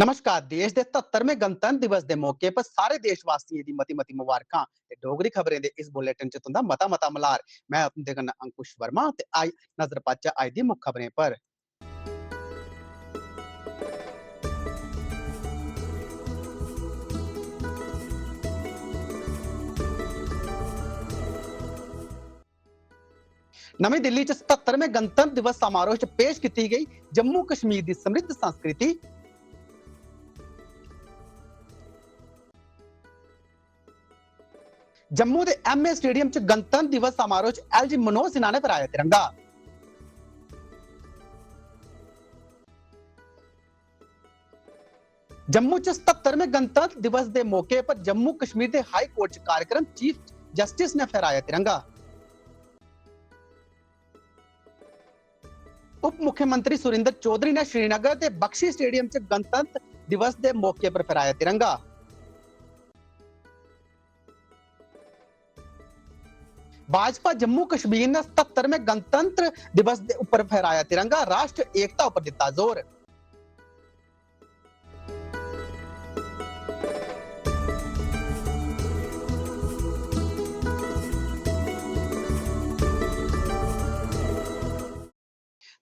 नमस्कार। देश के 77वें गणतंत्र दिवस के मौके पर सारे देशवासियों की मती मती मुबारक। डोगरी खबरें के इस बुलेटिन च तुंदा मता मता मलार। मैं अपने कन्नै अंकुश वर्मा ते आई नजर पाचा अज दी मुख्य खबरें पर। नवी दिल्ली च 77वें गणतंत्र दिवस समारोह च पेश की गई जम्मू कश्मीर की समृद्ध संस्कृति। जम्मू के एमए स्टेडियम च गणतंत्र दिवस समारोह च एलजी मनोज सिन्हा ने फहराया तिरंगा। जम्मू च 77वें गणतंत्र दिवस के मौके पर जम्मू कश्मीर के हाई कोर्ट च कार्यक्रम चीफ जस्टिस ने फहराया तिरंगा। उप मुख्यमंत्री सुरेंद्र चौधरी ने श्रीनगर के बख्शी स्टेडियम च गणतंत्र दिवस के मौके पर फहराया तिरंगा। भाजपा जम्मू कश्मीर ने 77वें गणतंत्र दिवस के ऊपर फहराया तिरंगा। राष्ट्र एकता पर दिता जोर।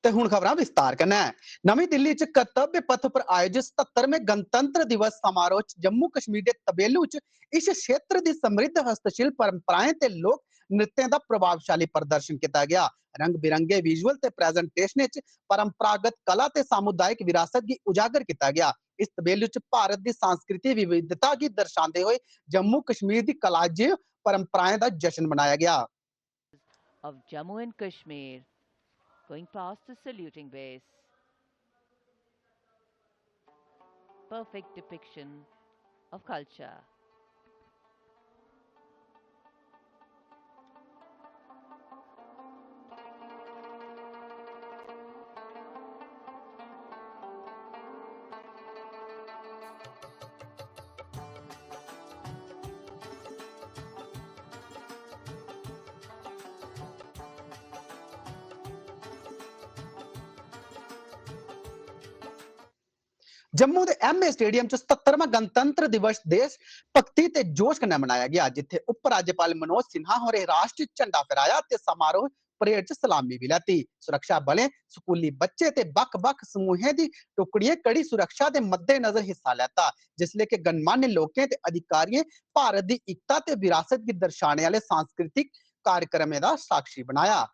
ते हुण खबरां विस्तार कन्नै। नवी दिल्ली च कर्तव्य पथ पर आयोजित 77वें गणतंत्र दिवस समारोह च जम्मू कश्मीर के तबेलू च इस क्षेत्र की समृद्ध हस्तशिल्प परंपराएं ते लोक नृत्यों का प्रभावशाली प्रदर्शन किया गया। रंग बिरंगे विजुअल ते प्रेजेंटेशन च परंपरागत कला ते सामुदायिक विरासत की उजागर किया गया। इस तबेलू च भारत की सांस्कृतिक विविधता की दर्शाते हुए जम्मू कश्मीर की कलाजी परंपराएं का जश्न मनाया गया। Of Jammu and Kashmir, going past the saluting base. Perfect depiction of culture. Jammu के एमए स्टेडियम च 77वां गणतंत्र दिवस देश भक्ति ते जोश कन्नै मनाया गया, जिथे उप राज्यपाल मनोज सिन्हा होरें राष्ट्रीय झंडा फहराया ते समारोह परेड च सलामी भी लैती। सुरक्षा बलें, स्कूली बच्चे ते बक्ख-बक्ख समूहें दी टुकड़ियां कड़ी सुरक्षा दे मद्देनजर हिस्सा लैता, जिसले के गणमान्य लोकें ते अधिकारियों भारत की एकता ते विरासत की दर्शाने वाले सांस्कृतिक कार्यक्रमें दा साक्षी बनाया।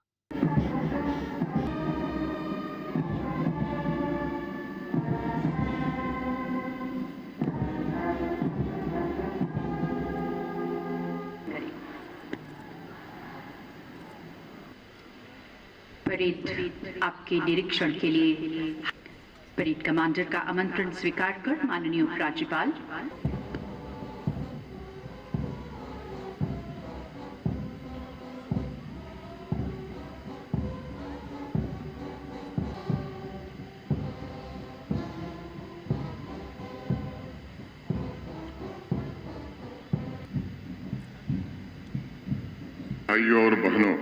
परेड आपके निरीक्षण के लिए परेड कमांडर का आमंत्रण स्वीकार कर माननीय उपराज्यपाल भाइयों और बहनों,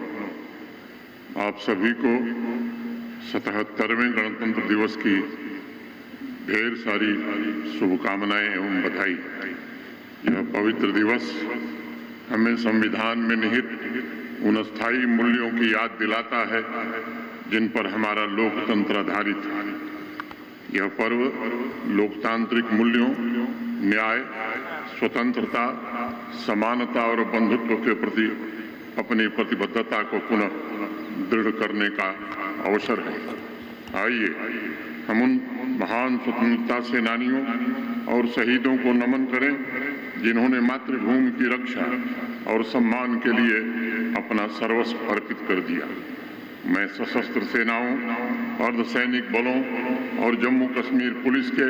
आप सभी को 77वें गणतंत्र दिवस की ढेर सारी शुभकामनाएं एवं बधाई। यह पवित्र दिवस हमें संविधान में निहित उन अस्थायी मूल्यों की याद दिलाता है जिन पर हमारा लोकतंत्र आधारित है। यह पर्व लोकतांत्रिक मूल्यों, न्याय, स्वतंत्रता, समानता और बंधुत्व के प्रति अपनी प्रतिबद्धता को पुनः दृढ़ करने का अवसर है। आइए हम उन महान स्वतंत्रता सेनानियों और शहीदों को नमन करें जिन्होंने मातृभूमि की रक्षा और सम्मान के लिए अपना सर्वस्व अर्पित कर दिया। मैं सशस्त्र सेनाओं, अर्धसैनिक बलों और जम्मू कश्मीर पुलिस के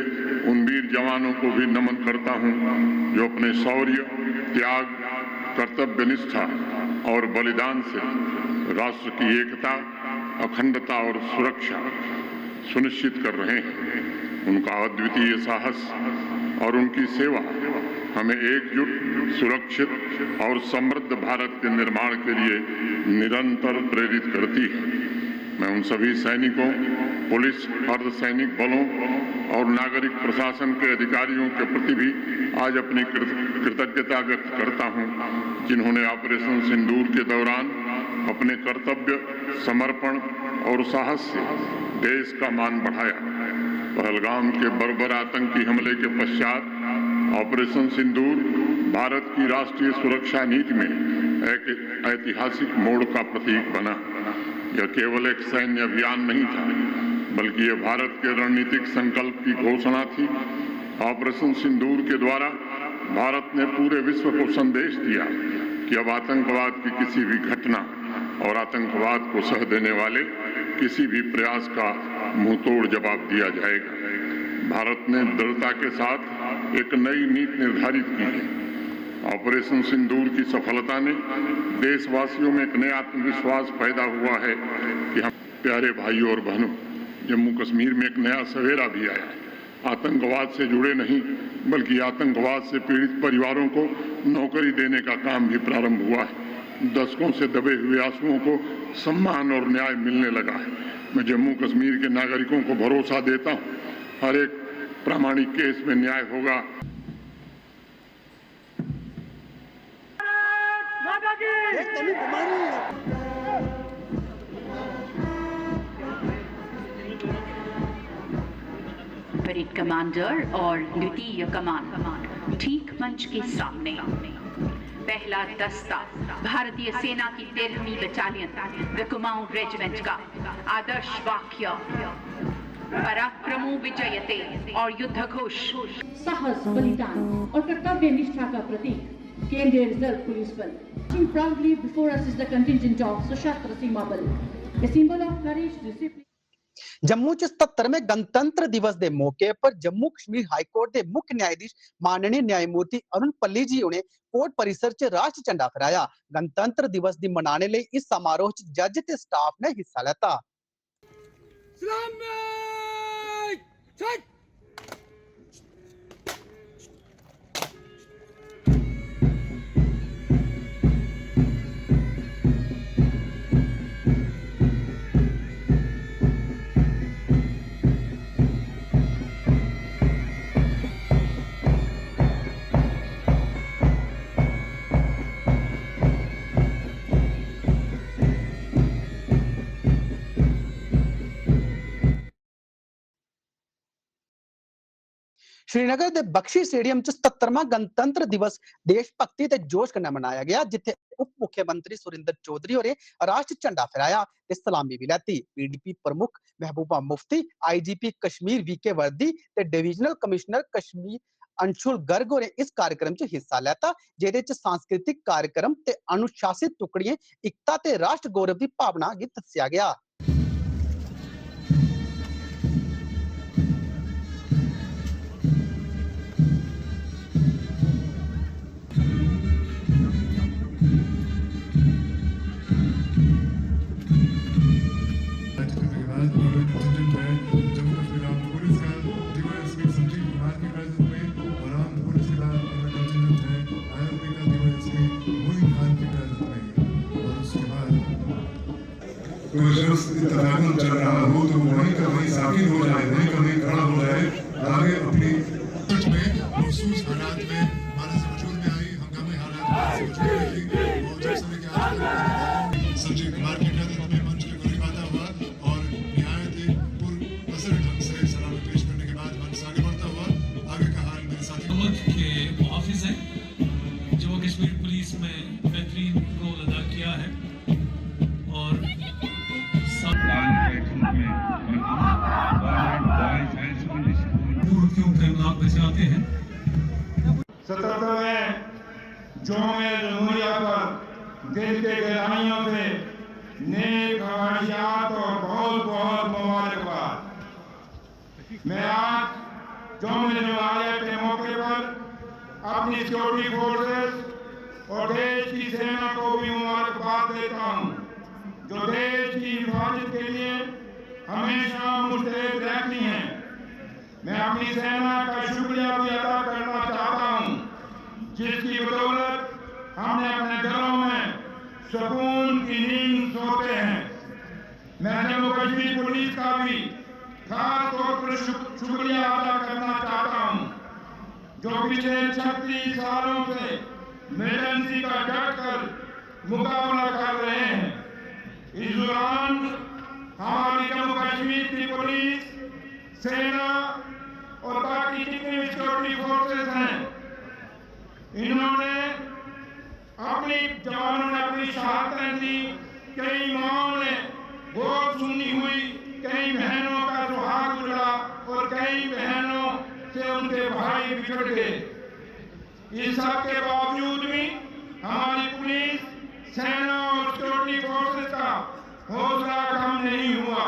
उन वीर जवानों को भी नमन करता हूं जो अपने शौर्य, त्याग, कर्तव्य निष्ठा और बलिदान से राष्ट्र की एकता, अखंडता और सुरक्षा सुनिश्चित कर रहे हैं। उनका अद्वितीय साहस और उनकी सेवा हमें एकजुट, सुरक्षित और समृद्ध भारत के निर्माण के लिए निरंतर प्रेरित करती है। मैं उन सभी सैनिकों पुलिस, अर्धसैनिक बलों और नागरिक प्रशासन के अधिकारियों के प्रति भी आज अपनी कृतज्ञता व्यक्त करता हूं, जिन्होंने ऑपरेशन सिंदूर के दौरान अपने कर्तव्य, समर्पण और साहस से देश का मान बढ़ाया। पहलगाम के बर्बर आतंकी हमले के पश्चात ऑपरेशन सिंदूर भारत की राष्ट्रीय सुरक्षा नीति में एक ऐतिहासिक मोड़ का प्रतीक बना। यह केवल एक सैन्य अभियान नहीं था, बल्कि यह भारत के रणनीतिक संकल्प की घोषणा थी। ऑपरेशन सिंदूर के द्वारा भारत ने पूरे विश्व को संदेश दिया कि अब आतंकवाद की किसी भी घटना और आतंकवाद को सह देने वाले किसी भी प्रयास का मुंहतोड़ जवाब दिया जाएगा। भारत ने दृढ़ता के साथ एक नई नीति निर्धारित की है। ऑपरेशन सिंदूर की सफलता ने देशवासियों में एक नया आत्मविश्वास पैदा हुआ है कि हम प्यारे भाइयों और बहनों, जम्मू कश्मीर में एक नया सवेरा भी आया है। आतंकवाद से जुड़े नहीं, बल्कि आतंकवाद से पीड़ित परिवारों को नौकरी देने का काम भी प्रारंभ हुआ है। दशकों से दबे हुए आंसुओं को सम्मान और न्याय मिलने लगा है। मैं जम्मू कश्मीर के नागरिकों को भरोसा देता हूँ, हर एक प्रामाणिक केस में न्याय होगा। परेड कमांडर और द्वितीय कमान ठीक मंच के सामने। पहला दस्ता भारतीय सेना की 13वीं बटालियन द कुमाऊं रेजिमेंट का आदर्श वाक्य पराक्रमो विजयते और युद्ध घोष। साहस, बलिदान और कर्तव्य निष्ठा का प्रतीक केंद्रीय रिजर्व पुलिस बल। Proudly before us is the contingent of सशस्त्र सीमा बल, a symbol of courage, discipline। Jammu च 77वें गणतंत्र दिवस के मौके पर जम्मू कश्मीर हाई कोर्ट के मुख्य न्यायाधीश माननीय न्यायमूर्ति अरुण पल्ली जी ने कोर्ट परिसर च राष्ट्र झंडा फहराया। गणतंत्र दिवस दी मनाने लिए इस समारोह च जज ते स्टाफ ने हिस्सा लेता। श्रीनगर के बख्शी स्टेडियम च 77वां गणतंत्र दिवस देश भक्ति ते जोश कन्नै मनाया गया, जिथे उप मुख्यमंत्री सुरिंदर चौधरी होरें राष्ट्र झंडा फहराया ते सलामी भी लैती। पीडीपी प्रमुख महबूबा मुफ्ती, आईजीपी कश्मीर वीके वर्दी ते डिविजनल कमिश्नर कश्मीर अंशुल गर्ग होरें इस कार्यक्रम च हिस्सा लैता, जेदे च सांस्कृतिक कार्यक्रम ते अनुशासित टुकड़ियां एकता ते राष्ट्र गौरव की भावना गी दस्सिया गया। तनाज़ुन चल रहा हो तो वहीं का वहीं साकिन हो जाए, वहीं का वहीं खड़ा हो जाए, आगे अपनी सच में महसूस हालात में हमारे से वजूद में आई, हंगामी हालात में वजूद में आई और जैसे कि आज संजय कुमार की नेतृत्व में मंच पे गुलिबाता हुआ और निहायत ही पुरअसर ढंग से सलामी पेश करने के बाद मंच आगे बढ़ता हुआ। आगे का हाल मेरे साथी के मुहाफिज हैं, जम्मू कश्मीर पुलिस में बेहतरीन रोल अदा किया है और बचाते हैं। 77वें जोमे जमहूरिया पर दिल के गहराइयों से नेक ख्वाहिशात और बहुत बहुत मुबारकबाद। मैं आज जोमे जमहूरिया के मौके पर अपनी सिक्योरिटी फोर्सेस और देश की सेना को भी मुबारकबाद देता हूँ, जो देश की हिफाजत के लिए हमेशा मुस्तैद रहती हैं। मैं अपनी सेना का शुक्रिया भी अदा करना चाहता हूं, जिसकी बदौलत हमने अपने घरों में सुकून की नींद सोते हैं। मैं जम्मू कश्मीर पुलिस का भी खास तौर पर शुक्रिया अदा करना चाहता हूं, जो पिछले 36 सालों से मिलिटेंसी का डटकर मुकाबला कर रहे हैं। इस दौरान हमारी जम्मू कश्मीर की पुलिस, सेना और बाकी जितनी भी सिक्योरिटी फोर्सेस हैं, इन्होंने अपनी जवानों ने अपनी शहादतें दी। कई माओं ने गोद सुनी हुई, कई बहनों का सुहाग उजड़ा और कई बहनों से उनके भाई बिछड़ गए। इस सब के बावजूद भी हमारी पुलिस, सेना और सिक्योरिटी फोर्सेस का हौसला कम नहीं हुआ।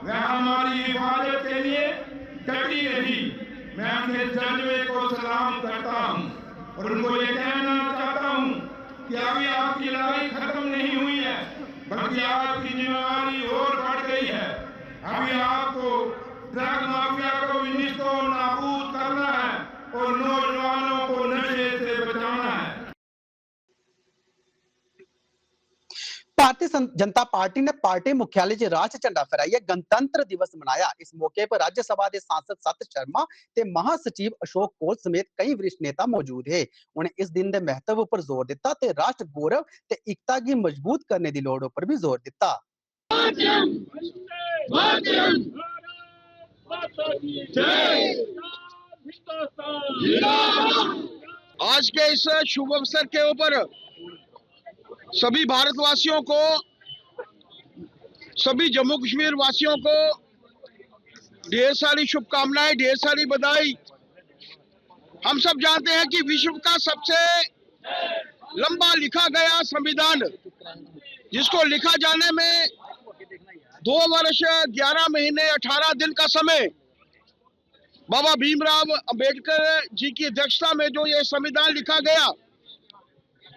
वह हमारी हिफाजत के लिए डटी रही। मैं उनके जज्बे को सलाम करता हूं और उनको ये कहना चाहता हूं कि अभी आपकी लड़ाई खत्म नहीं हुई है, बल्कि आपकी जिम्मेवारी और बढ़ गई है। अभी आपको ड्रग माफिया को भी निस्तो नाबूद करना है और नौजवानों को नशे से बचाना है। भारतीय जनता पार्टी ने पार्टी मुख्यालय च राष्ट्र झंडा फहराइया गणतंत्र दिवस मनाया। इस मौके पर राज्यसभा के सांसद सत शर्मा ते महासचिव अशोक कौल समेत कई वरिष्ठ नेता मौजूद है। उन्हें इस दिन के महत्व पर जोर दिता ते राष्ट्र गौरव ते एकता की मजबूत करने की लोड़ पर भी जोर दिता। आज के इस शुभ अवसर के ऊपर सभी भारतवासियों को, सभी जम्मू कश्मीर वासियों को ढेर सारी शुभकामनाएं, ढेर सारी बधाई। हम सब जानते हैं कि विश्व का सबसे लंबा लिखा गया संविधान, जिसको लिखा जाने में 2 वर्ष 11 महीने 18 दिन का समय, बाबा भीमराव अंबेडकर जी की अध्यक्षता में जो ये संविधान लिखा गया,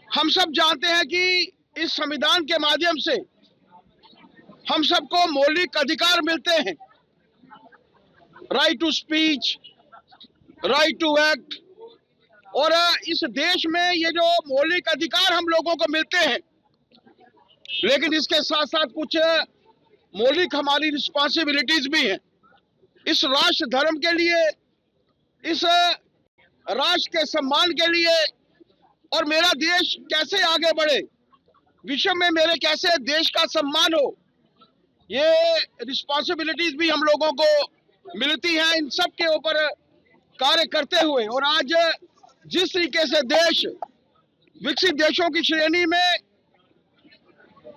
हम सब जानते हैं कि इस संविधान के माध्यम से हम सबको मौलिक अधिकार मिलते हैं। Right to speech, right to act. और इस देश में ये जो मौलिक अधिकार हम लोगों को मिलते हैं, लेकिन इसके साथ साथ कुछ मौलिक हमारी रिस्पॉन्सिबिलिटीज भी हैं। इस राष्ट्र धर्म के लिए, इस राष्ट्र के सम्मान के लिए, और मेरा देश कैसे आगे बढ़े, विश्व में मेरे कैसे देश का सम्मान हो, ये रिस्पॉन्सिबिलिटीज भी हम लोगों को मिलती हैं। इन सब के ऊपर कार्य करते हुए, और आज जिस तरीके से देश विकसित देशों की श्रेणी में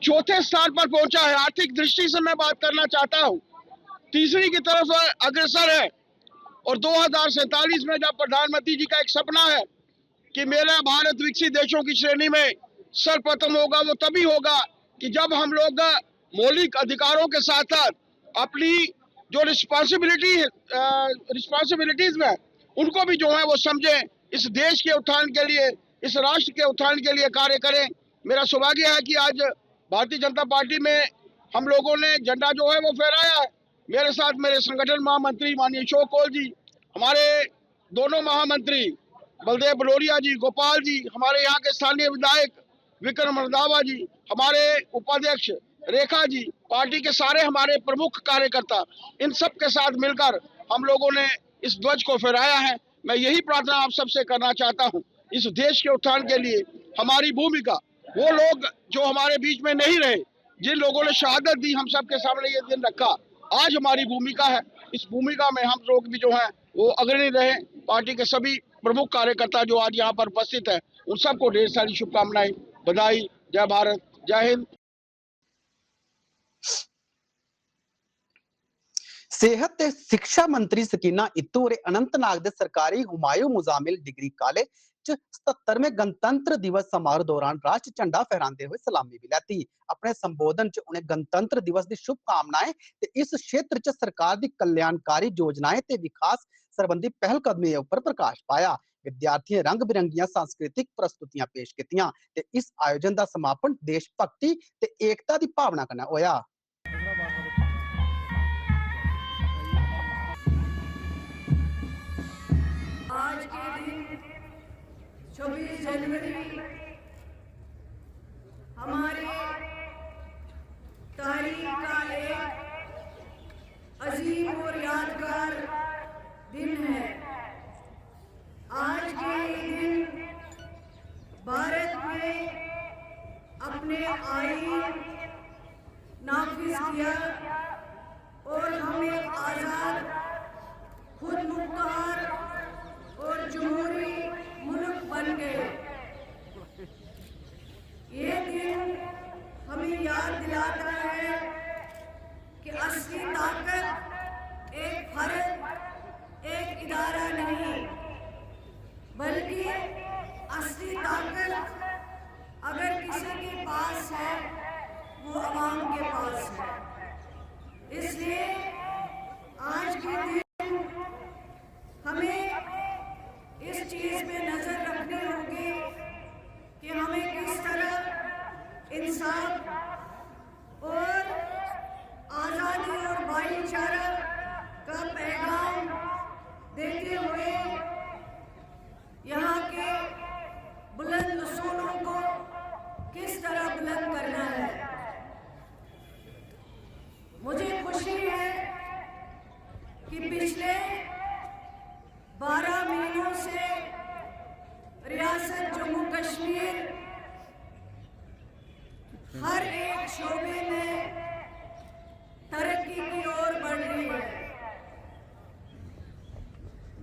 4थे स्थान पर पहुंचा है, आर्थिक दृष्टि से मैं बात करना चाहता हूं, तीसरी की तरफ अग्रसर है। और 2047 में जब प्रधानमंत्री जी का एक सपना है कि मेरा भारत विकसित देशों की श्रेणी में सर्वप्रथम होगा, वो तभी होगा कि जब हम लोग मौलिक अधिकारों के साथ साथ अपनी जो रिस्पॉन्सिबिलिटीज में उनको भी जो है वो समझें, इस देश के उत्थान के लिए, इस राष्ट्र के उत्थान के लिए कार्य करें। मेरा सौभाग्य है कि आज भारतीय जनता पार्टी में हम लोगों ने झंडा जो है वो फहराया है। मेरे साथ मेरे संगठन महामंत्री माननीय अशोक कौल जी, हमारे दोनों महामंत्री बलदेव बलोरिया जी, गोपाल जी, हमारे यहाँ के स्थानीय विधायक विक्रम रंधावा जी, हमारे उपाध्यक्ष रेखा जी, पार्टी के सारे हमारे प्रमुख कार्यकर्ता, इन सब के साथ मिलकर हम लोगों ने इस ध्वज को फहराया है। मैं यही प्रार्थना आप सबसे करना चाहता हूँ, इस देश के उत्थान के लिए हमारी भूमिका, वो लोग जो हमारे बीच में नहीं रहे, जिन लोगों ने शहादत दी, हम सब के सामने ये दिन रखा, आज हमारी भूमिका है, इस भूमिका में हम लोग भी जो हैं वो अग्रणी रहे। पार्टी के सभी प्रमुख कार्यकर्ता जो आज यहाँ पर उपस्थित है, उन सबको ढेर सारी शुभकामनाएं, बधाई। जय भारत, जय हिंद। सेहत ते शिक्षा मंत्री सकीना इत्तू और अनंतनाग दे सरकारी हुमायूं मुजामिल डिग्री कॉलेज च 77वें गणतंत्र दिवस समारोह दौरान राष्ट्र झंडा फहराते हुए सलामी भी लैती। अपने संबोधन च उन्हें गणतंत्र दिवस की शुभकामनाएं ते इस क्षेत्र च सरकार की कल्याणकारी योजनाएं ते विकास संबंधी पहलकदमी ऊपर प्रकाश पाया। विद्यार्थियों रंग बिरंगियां सांस्कृतिक प्रस्तुतियां पेश कीतियां ते इस आयोजन का समापन देश भक्ति ते एकता की भावना कन्नै होया। आज के दिन 26 जनवरी हमारे तारीख का एक अजीम और आईन नाफिज किया और हम एक आज़ाद, खुद मुख्तार और जमहूरी मुल्क बन गए। ये दिन हमें याद दिलाता है कि असली ताकत एक फर्द, एक इदारा नहीं, बल्कि असली ताकत अगर किसी के पास है वो अवाम के पास है। इसलिए आज के दिन हमें इस चीज़ पे नज़र रखनी होगी कि हमें किस तरह इंसाफ और आज़ादी और भाईचारा का पैगाम देते हुए यहाँ के बुलंद उसूलों को किस तरह बुलंद करना है। मुझे खुशी है कि पिछले 12 महीनों से रियासत जम्मू कश्मीर हर एक शोबे में तरक्की की ओर बढ़ रही है।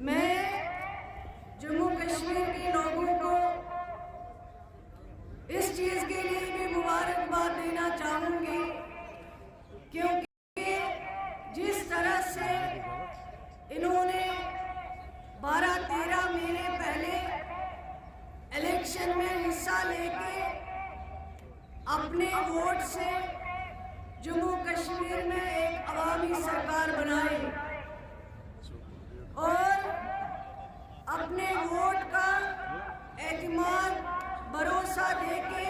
मैं जम्मू कश्मीर के लोगों को इस चीज़ के लिए भी मुबारकबाद देना चाहूँगी, क्योंकि जिस तरह से इन्होंने 12-13 महीने पहले इलेक्शन में हिस्सा लेके अपने वोट से जम्मू कश्मीर में एक अवामी सरकार बनाई और अपने वोट का एतमाद भरोसा देके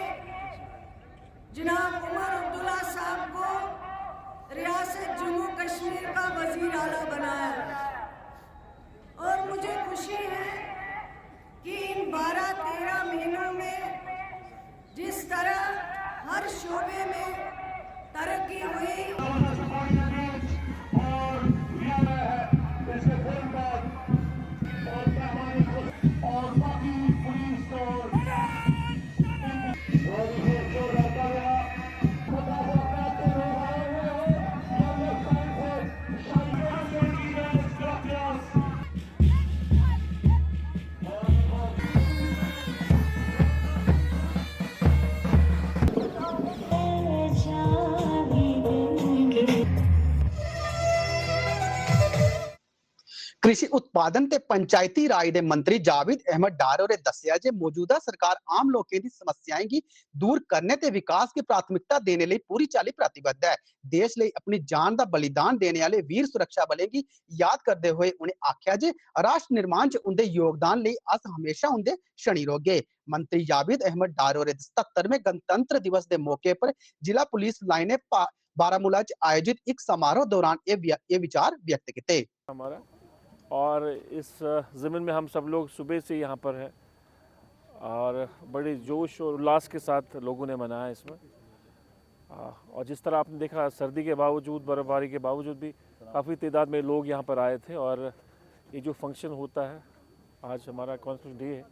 जनाब उमर अब्दुल्ला साहब को रियासत जम्मू कश्मीर का वजीर आला बनाया। और मुझे खुशी है कि इन 12-13 महीनों में जिस तरह हर शोबे में तरक्की हुई, कृषि उत्पादन ते पंचायती राज दे मंत्री जावेद अहमद डार होरें दस्सिया जे मौजूदा सरकार आम लोकें दी समस्याएं गी दूर करने ते विकास की प्राथमिकता देने लई पूरी चाली प्रतिबद्ध है। देश लई अपनी जान दा बलिदान देने वाले वीर सुरक्षा बलें गी याद करदे होए उन्हें आख्या जे राष्ट्र निर्माण च उंदे योगदान लई अस हमेशा उंदे शनि रौह्गे। मंत्री जावेद अहमद डार होरें 77वें गणतंत्र दिवस के मौके पर जिला पुलिस लाइन ने बारामूला च आयोजित एक समारोह दौरान ये विचार व्यक्त किए। हमारा और इस ज़मीन में हम सब लोग सुबह से यहाँ पर हैं और बड़े जोश और उल्लास के साथ लोगों ने मनाया इसमें। और जिस तरह आपने देखा सर्दी के बावजूद, बर्फबारी के बावजूद भी काफ़ी तादाद में लोग यहाँ पर आए थे। और ये जो फंक्शन होता है, आज हमारा कॉन्स्टिट्यूशन डे है,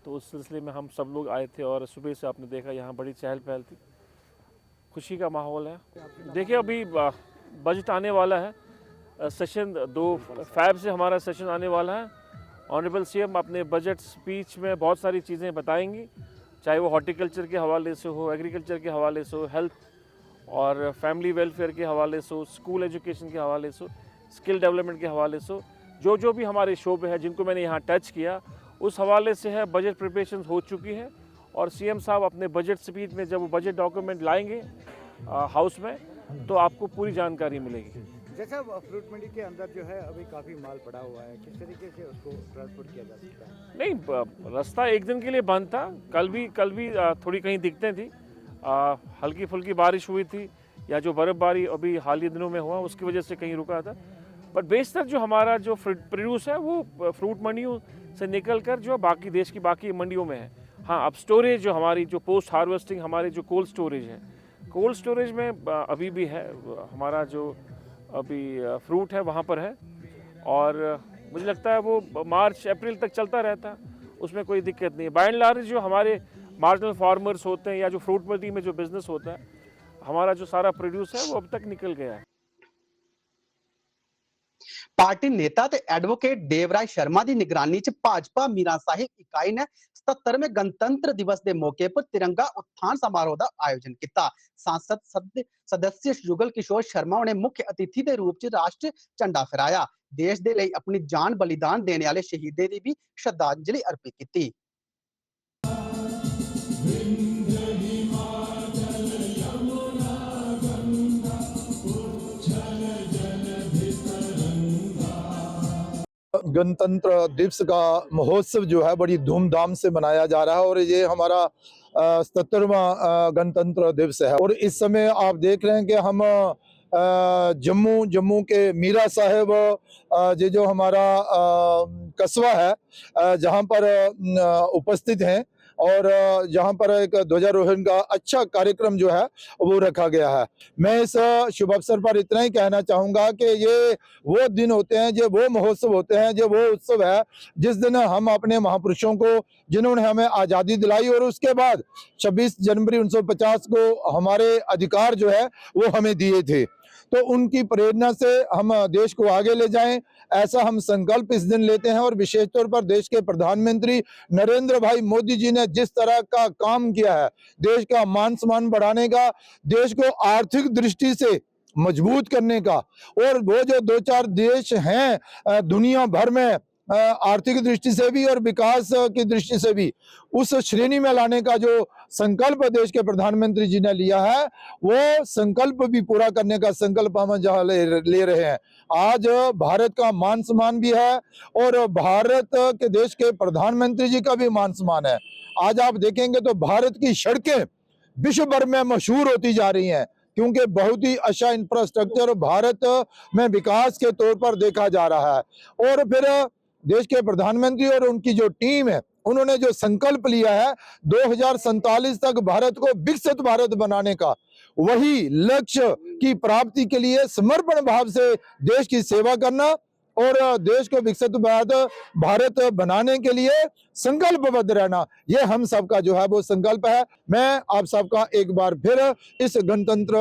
तो उस सिलसिले में हम सब लोग आए थे और सुबह से आपने देखा यहाँ बड़ी चहल पहल थी, खुशी का माहौल है। देखिए अभी बजट आने वाला है, सेशन 2 फ़रवरी से हमारा सेशन आने वाला है। ऑनरेबल सीएम अपने बजट स्पीच में बहुत सारी चीज़ें बताएंगी, चाहे वो हॉर्टिकल्चर के हवाले से हो, एग्रीकल्चर के हवाले से हो, हेल्थ और फैमिली वेलफेयर के हवाले से हो, स्कूल एजुकेशन के हवाले से हो, स्किल डेवलपमेंट के हवाले से हो, जो भी हमारे शोबे हैं जिनको मैंने यहाँ टच किया उस हवाले से है। बजट प्रिपरेशन हो चुकी है और सीएम साहब अपने बजट स्पीच में जब वो बजट डॉक्यूमेंट लाएंगे हाउस में तो आपको पूरी जानकारी मिलेगी। जैसा फ्रूट मंडी के अंदर जो है अभी काफ़ी माल पड़ा हुआ है, किस तरीके से उसको ट्रांसपोर्ट किया जा सकता है? नहीं, रास्ता एक दिन के लिए बंद था, कल भी थोड़ी कहीं दिक्कतें थी, हल्की फुल्की बारिश हुई थी या जो बर्फबारी अभी हाल ही दिनों में हुआ उसकी वजह से कहीं रुका था। बट बेशतर जो हमारा जो प्रोड्यूस है वो फ्रूट मंडियों से निकल कर जो बाकी देश की बाकी मंडियों में है। हाँ, अब स्टोरेज जो हमारी जो पोस्ट हार्वेस्टिंग हमारे जो कोल्ड स्टोरेज है, कोल्ड स्टोरेज में अभी भी है, हमारा जो अभी फ्रूट है वहाँ पर है और मुझे लगता है वो मार्च अप्रैल तक चलता रहता है, उसमें कोई दिक्कत नहीं है। बाय एंड लार्ज जो हमारे मार्जिनल फार्मर्स होते हैं या जो फ्रूट मंडी में जो बिजनेस होता है, हमारा जो सारा प्रोड्यूस है वो अब तक निकल गया है। पार्टी नेता ते एडवोकेट देवराज शर्मा की निगरानी च भाजपा मीरा साहिब इकाई ने 77वें गणतंत्र दिवस के मौके पर तिरंगा उत्थान समारोह का आयोजन किया। सांसद सदस्य जुगल किशोर शर्मा ने मुख्य अतिथि के रूप च राष्ट्र झंडा फहराया। देश के लिए अपनी जान बलिदान देने वाले शहीदों की भी श्रद्धांजलि अर्पित की। गणतंत्र दिवस का महोत्सव जो है बड़ी धूमधाम से मनाया जा रहा है और ये हमारा 77वां गणतंत्र दिवस है। और इस समय आप देख रहे हैं कि हम जम्मू के मीरा साहिब ये जो हमारा कस्बा है जहाँ पर उपस्थित हैं और यहाँ पर एक ध्वजारोहण का अच्छा कार्यक्रम जो है वो रखा गया है। मैं इस शुभ अवसर पर इतना ही कहना चाहूँगा कि ये वो दिन होते हैं, जो वो महोत्सव होते हैं, जो वो उत्सव है जिस दिन हम अपने महापुरुषों को, जिन्होंने हमें आज़ादी दिलाई और उसके बाद 26 जनवरी 1950 को हमारे अधिकार जो है वो हमें दिए थे, तो उनकी प्रेरणा से हम देश को आगे ले जाएं, ऐसा हम संकल्प इस दिन लेते हैं। और विशेष तौर पर देश के प्रधानमंत्री नरेंद्र भाई मोदी जी ने जिस तरह का काम किया है, देश का मान सम्मान बढ़ाने का, देश को आर्थिक दृष्टि से मजबूत करने का, और वो जो 2-4 देश हैं दुनिया भर में आर्थिक दृष्टि से भी और विकास की दृष्टि से भी उस श्रेणी में लाने का जो संकल्प देश के प्रधानमंत्री जी ने लिया है, वो संकल्प भी पूरा करने का संकल्प हम जहाँ ले रहे हैं। आज भारत का मान सम्मान भी है और भारत के देश के प्रधानमंत्री जी का भी मान सम्मान है। आज आप देखेंगे तो भारत की सड़कें विश्व भर में मशहूर होती जा रही हैं, क्योंकि बहुत ही अच्छा इंफ्रास्ट्रक्चर भारत में विकास के तौर पर देखा जा रहा है। और फिर देश के प्रधानमंत्री और उनकी जो टीम है, उन्होंने जो संकल्प लिया है 2047 तक भारत को विकसित भारत बनाने का, वही लक्ष्य की प्राप्ति के लिए समर्पण भाव से देश की सेवा करना और देश को विकसित भारत बनाने के लिए संकल्पबद्ध रहना, ये हम सबका जो है वो संकल्प है। मैं आप सबका एक बार फिर इस गणतंत्र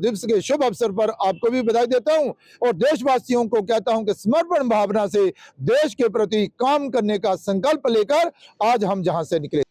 दिवस के शुभ अवसर पर आपको भी बधाई देता हूं और देशवासियों को कहता हूं कि समर्पण भावना से देश के प्रति काम करने का संकल्प लेकर आज हम जहां से निकले।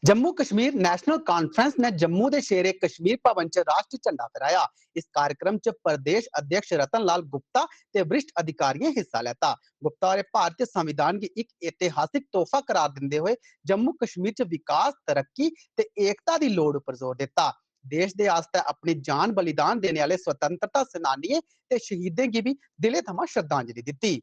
जम्मू कश्मीर नेशनल कॉन्फ्रेंस ने जम्मू के शेरे कश्मीर भवन च राष्ट्र झंडा फहराया। इस कार्यक्रम च प्रदेश अध्यक्ष रतन लाल गुप्ता ते वरिष्ठ अधिकारियों हिस्सा लेता। गुप्ता और भारतीय संविधान की एक ऐतिहासिक तोहफा करार देंदे हुए जम्मू कश्मीर च विकास, तरक्की ते एकता की लोड़ पर जोर दिता। देश दे आस्ते अपनी जान बलिदान देने वाले स्वतंत्रता सेनानियों ते शहीदों की भी दिले थमां श्रद्धांजलि दी।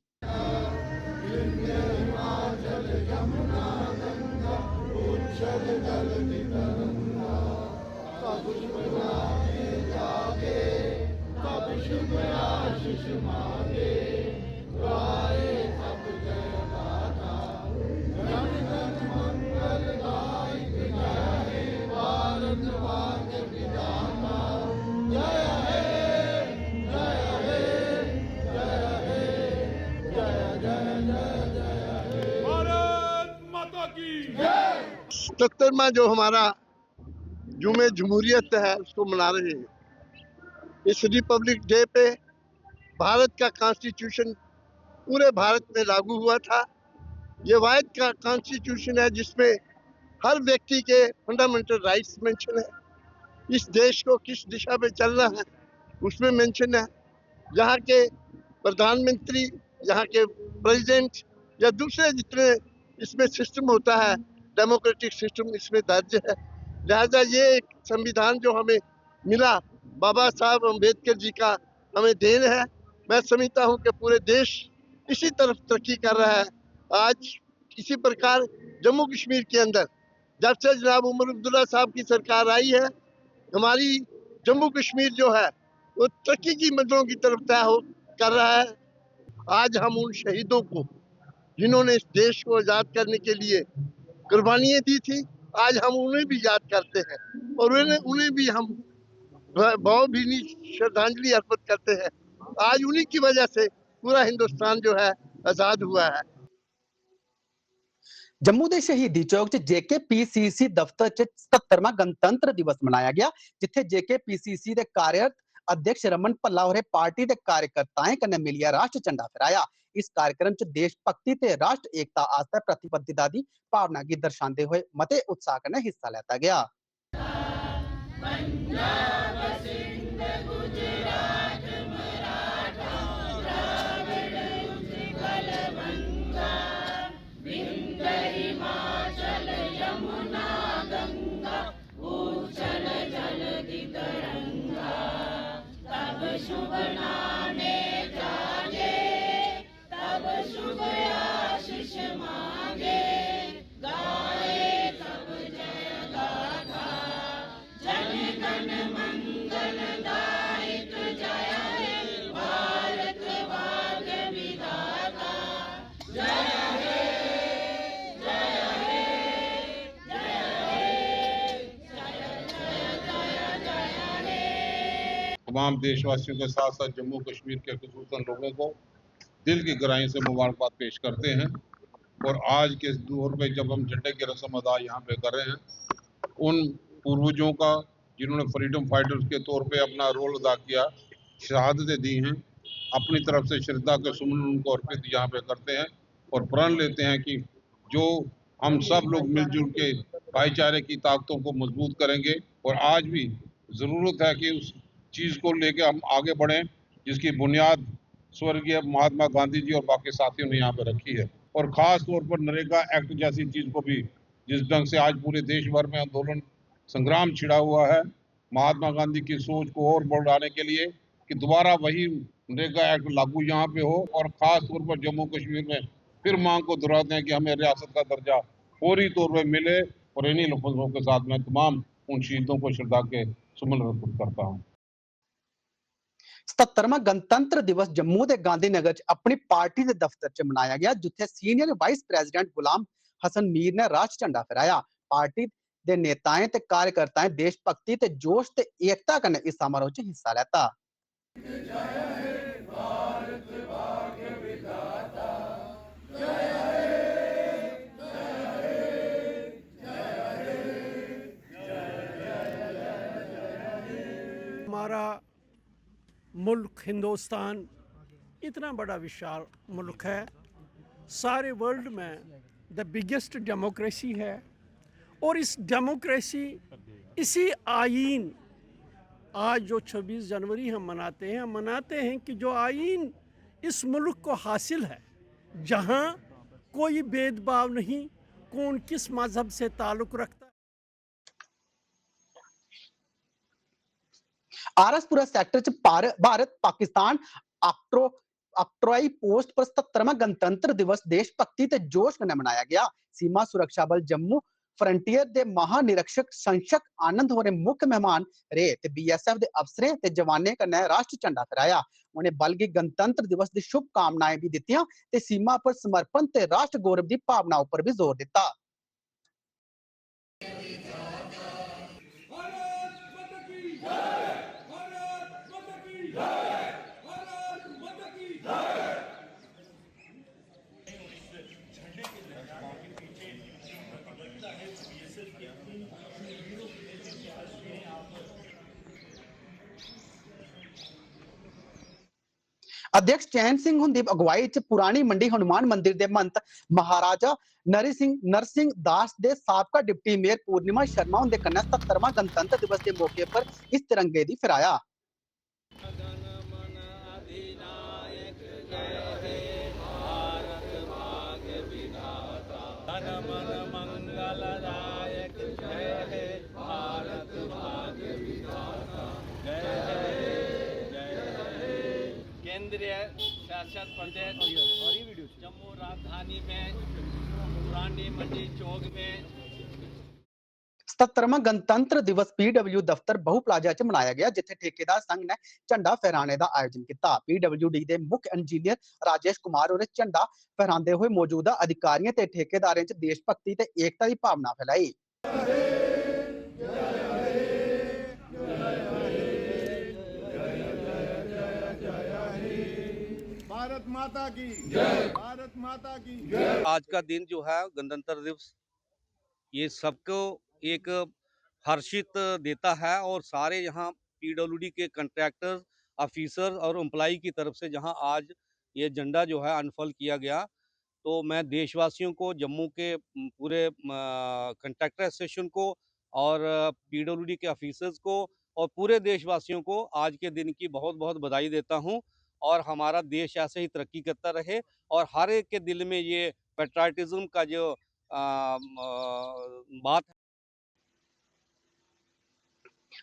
सत्तरवां जो हमारा जुमे जमहूरियत है उसको मना रहे हैं। इस रिपब्लिक डे पे भारत का कॉन्स्टिट्यूशन पूरे भारत में लागू हुआ था। ये वाहिद का कॉन्स्टिट्यूशन है जिसमें हर व्यक्ति के फंडामेंटल राइट्स मेंशन है। इस देश को किस दिशा में चलना है उसमें मेंशन है। यहाँ के प्रधानमंत्री, यहाँ के प्रेसिडेंट या दूसरे जितने इसमें सिस्टम होता है, डेमोक्रेटिक सिस्टम इसमें दर्ज है। लिहाजा ये एक संविधान जो हमें मिला बाबा साहब अम्बेडकर जी का हमें देन है। मैं समझता हूँ कि पूरे देश इसी तरफ तरक्की कर रहा है। आज इसी प्रकार जम्मू कश्मीर के अंदर जब से जनाब उमर अब्दुल्ला साहब की सरकार आई है, हमारी जम्मू कश्मीर जो है वो तरक्की की मंजिलों की तरफ तय कर रहा है। आज हम उन शहीदों को जिन्होंने इस देश को आज़ाद करने के लिए कुर्बानियाँ दी थी, आज हम उन्हें भी याद करते हैं और उन्हें भी हम भावभीनी श्रद्धांजलि अर्पित करते हैं। आज उन्हीं की वजह से पूरा हिंदुस्तान जो है आज़ाद हुआ है। जम्मू ਦੇ ਸ਼ਹੀਦੀ ਚੌਕ 'ਚ JKPCC ਦਫ਼ਤਰ 'ਚ 77ਵਾਂ ਗਣਤੰਤਰ ਦਿਵਸ ਮਨਾਇਆ ਗਿਆ, ਜਿੱਥੇ JKPCC ਦੇ ਕਾਰਜਕਾਰੀ अध्यक्ष रमन भल्ला होरे पार्टी के कार्यकर्ताएं कन्नै मिलिया राष्ट्र झंडा फहराया। इस कार्यक्रम च देश भक्ति ते राष्ट्र एकता आस्ते प्रतिबद्धता की भावना गी दर्शाते हुए मते उत्साह कन्नै हिस्सा लेता गया। तमाम देशवासियों के साथ साथ जम्मू कश्मीर के खुसूसन लोगों को दिल की गहराई से मुबारकबाद पेश करते हैं। और आज के दौर में जब हम झंडे की रस्म अदा यहाँ पे कर रहे हैं, उन पूर्वजों का जिन्होंने फ्रीडम फाइटर्स के तौर पे अपना रोल अदा किया, शहादतें दी हैं, अपनी तरफ से श्रद्धा के सुमन उनको अर्पित यहाँ पे करते हैं और प्रण लेते हैं कि जो हम सब लोग मिलजुल के भाईचारे की ताकतों को मजबूत करेंगे। और आज भी ज़रूरत है कि उस चीज़ को लेके हम आगे बढ़ें जिसकी बुनियाद स्वर्गीय महात्मा गांधी जी और बाकी साथियों ने यहाँ पे रखी है। और ख़ास तौर पर नरेगा एक्ट जैसी चीज़ को भी जिस ढंग से आज पूरे देश भर में आंदोलन संग्राम छिड़ा हुआ है, महात्मा गांधी की सोच को और बढ़ाने के लिए कि दोबारा वही नरेगा एक्ट लागू यहाँ पे हो। और ख़ास तौर पर जम्मू कश्मीर में फिर मांग को दोहराते हैं कि हमें रियासत का दर्जा फौरी तौर पर मिले। और इन्हीं लफ्ज़ों के साथ मैं तमाम उन शहीदों को श्रद्धा के सुमन अर्पित करता हूँ। 77वां गणतंत्र दिवस जम्मू के गांधी नगर च अपनी पार्टी के दफ्तर च मनाया गया, जिथे सीनियर वाइस प्रेसिडेंट गुलाम हसन मीर ने राष्ट्र झंडा फहराया। पार्टी के नेताएं ते कार्यकर्ताएं देशभक्ति ते जोश ते एकता कन्नै इस समारोह च हिस्सा लेता। हमारा मुल्क हिंदुस्तान इतना बड़ा विशाल मुल्क है, सारे वर्ल्ड में द बिगेस्ट डेमोक्रेसी है। और इस डेमोक्रेसी, इसी आईन, आज जो 26 जनवरी हम मनाते हैं कि जो आईन इस मुल्क को हासिल है, जहाँ कोई भेदभाव नहीं, कौन किस मजहब से ताल्लुक़ रखता है। आरसपुरा सेक्टर च भारत पाकिस्तान ऑक्ट्रॉई पोस्ट पर 77वां गणतंत्र दिवस देशभक्ति ते जोश कन्नै मनाया गया। सीमा सुरक्षा बल जम्मू फ्रंटियर दे महानिरीक्षक संशक आनंद होरे मुख्य मेहमान रहे ते BSF दे अफसरें ते जवानें कन्नै राष्ट्र झंडा फहराया। उन्हें बल गी गणतंत्र दिवस दी शुभकामनाएं भी दित्तियां ते सीमा पर समर्पण ते राष्ट्र गौरव दी भावना उपर भी जोर दिता। अध्यक्ष चैन सिंह हुंदी अगुवाई च पुरानी मंडी हनुमान मंदिर दे महंत महाराजा नरसिंह दास दे साबका डिप्टी मेयर पूर्णिमा शर्मा हुंदे कन्नै 77वां गणतंत्र दिवस के मौके पर इस तिरंगे दी फहराया। केंद्रीय शासित प्रदेश जम्मू राजधानी में पुरानी मंडी चौक में 77वां गणतंत्र दिवस PW दफ्तर बहु प्लाजा च मनाया गया, जिथे ठेकेदार संघ ने झंडा फहराने का आयोजन किया। PWD के मुख्य इंजीनियर राजेश कुमार और झंडा फहराते हुए मौजूदा अधिकारियों ते ठेकेदारों च देशभक्ति ते एकता की भावना फैलाई। भारत माता की जय, भारत माता की आज का दिन जो है गणतंत्र दिवस, ये सबको एक हर्षित देता है और सारे यहाँ पीडब्ल्यूडी के कंट्रैक्टर्स, ऑफिसर्स और एम्प्लॉई की तरफ से जहाँ आज ये झंडा जो है अनफोल्ड किया गया, तो मैं देशवासियों को, जम्मू के पूरे कंट्रैक्टर एसोसिएशन को और पीडब्ल्यूडी के ऑफिसर्स को और पूरे देशवासियों को आज के दिन की बहुत-बहुत बधाई देता हूँ और हमारा देश ऐसे ही तरक्की करता रहे और हर एक के दिल में ये पैट्रियटिज़्म का जो बात है।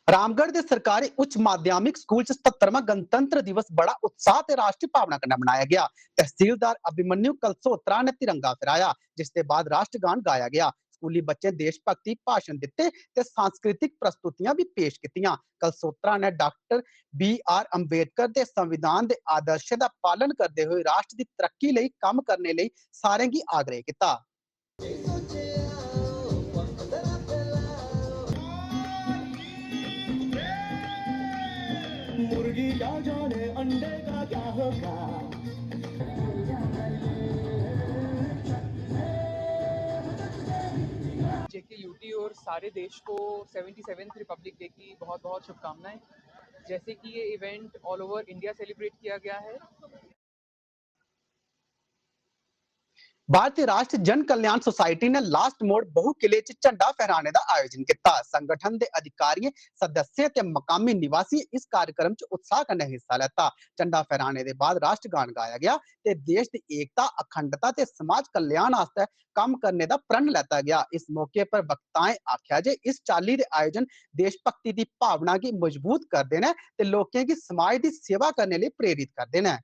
रामगढ़ ਦੇ ਸਰਕਾਰੀ ਉੱਚ ਮਾਧਿਅਮਿਕ ਸਕੂਲ ਚ 77ਵਾਂ ਗਣਤੰਤਰ ਦਿਵਸ ਬੜਾ ਉਤਸ਼ਾਹ ਤੇ ਰਾਸ਼ਟਰੀ ਭਾਵਨਾ ਨਾਲ ਮਨਾਇਆ ਗਿਆ। ਤਹਿਸੀਲਦਾਰ ਅਭਿਮਨਿਊ ਕਲਸੋਤਰਾ ਨੇ ਤਿਰੰਗਾ ਫਹਿਰਾਇਆ, ਜਿਸ ਦੇ ਬਾਅਦ ਰਾਸ਼ਟਰਗਾਨ ਗਾਇਆ ਗਿਆ। ਸਕੂਲੀ ਬੱਚੇ ਦੇਸ਼ ਭਗਤੀ ਭਾਸ਼ਣ ਦਿੱਤੇ ਤੇ सांस्कृतिक ਪ੍ਰਸਤੁਤੀਆਂ ਵੀ ਪੇਸ਼ ਕੀਤੀਆਂ। ਕਲਸੋਤਰਾ ਨੇ ਡਾਕਟਰ BR ਅੰਬੇਡਕਰ ਦੇ ਸੰਵਿਧਾਨ ਦੇ ਆਦਰਸ਼ਾਂ ਦਾ ਪਾਲਣ ਕਰਦੇ ਹੋਏ ਰਾਸ਼ਟਰ ਦੀ ਤਰੱਕੀ ਲਈ ਕੰਮ ਕਰਨ ਲਈ ਸਾਰਿਆਂ ਦੀ ਆਗ੍ਰਹ ਕੀਤਾ। मुर्गी क्या जाने अंडे का क्या होगा। JKUT और सारे देश को 77th रिपब्लिक डे की बहुत बहुत शुभकामनाएं। जैसे कि ये event all over India celebrate किया गया है। भारतीय राष्ट्र जन कल्याण सोसाइटी ने लास्ट मोड़ बहु किले च झंडा फहराने का आयोजन किया। संगठन के अधिकारी, सदस्य ते मकामी निवासी इस कार्यक्रम च उत्साह कन्नै हिस्सा लेता। झंडा फहराने के बाद राष्ट्रगान गाया गया ते देश की एकता, अखंडता ते समाज कल्याण वास्ते काम करने का प्रण लेता गया। इस मौके पर वक्ताएं आख्या जे इस चाली के आयोजन देशभक्ति की भावना की मजबूत करते हैं ते लोगों की समाज की सेवा करने लिए प्रेरित करते हैं।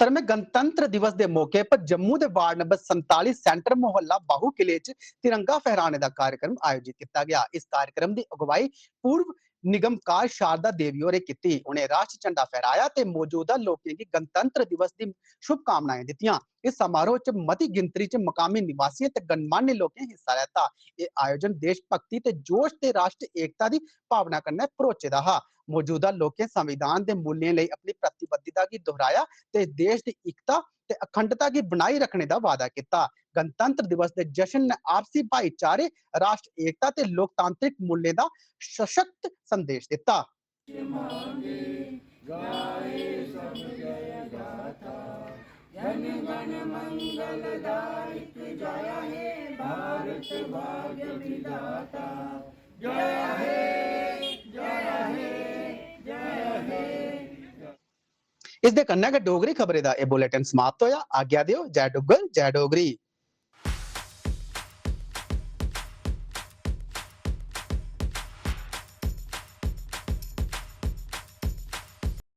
में गणतंत्र दिवस के मौके पर जम्मू के वार्ड नंबर 47 सेंटर मोहल्ला बाहू किले च तिरंगा फहराने का कार्यक्रम आयोजित किया गया। इस कार्यक्रम की अगवाई पूर्व निगमकार शारदा देवी होरें की। उन्हें राष्ट्र झंडा फहराया ते मौजूदा लोगों की गणतंत्र दिवस की शुभकामनाएं दित्तियां। इस समारोह च मती गिनती च मकामी निवासियों ते गणमान्य लोगों हिस्सा लेता। ये आयोजन देशभक्ति ते जोश ते राष्ट्र एकता की भावना कन्नै भरोचे दा हा। मौजूदा लोगों संविधान के मूल्यों लिए अपनी प्रतिबद्धता की दोहराया ते देश की एकता ते अखंडता की बनाई रखने का वादा किया। गणतंत्र दिवस के जश्न ने आपसी भाईचारे, राष्ट्र एकता ते लोकतांत्रिक मूल्यों का सशक्त संदेश दिता। इस दे कन्नै गै डोगरी खबरें दा एह बुलेटिन समाप्त होया। आज्ञा दियो। जय डुग्गर, जय डोगरी।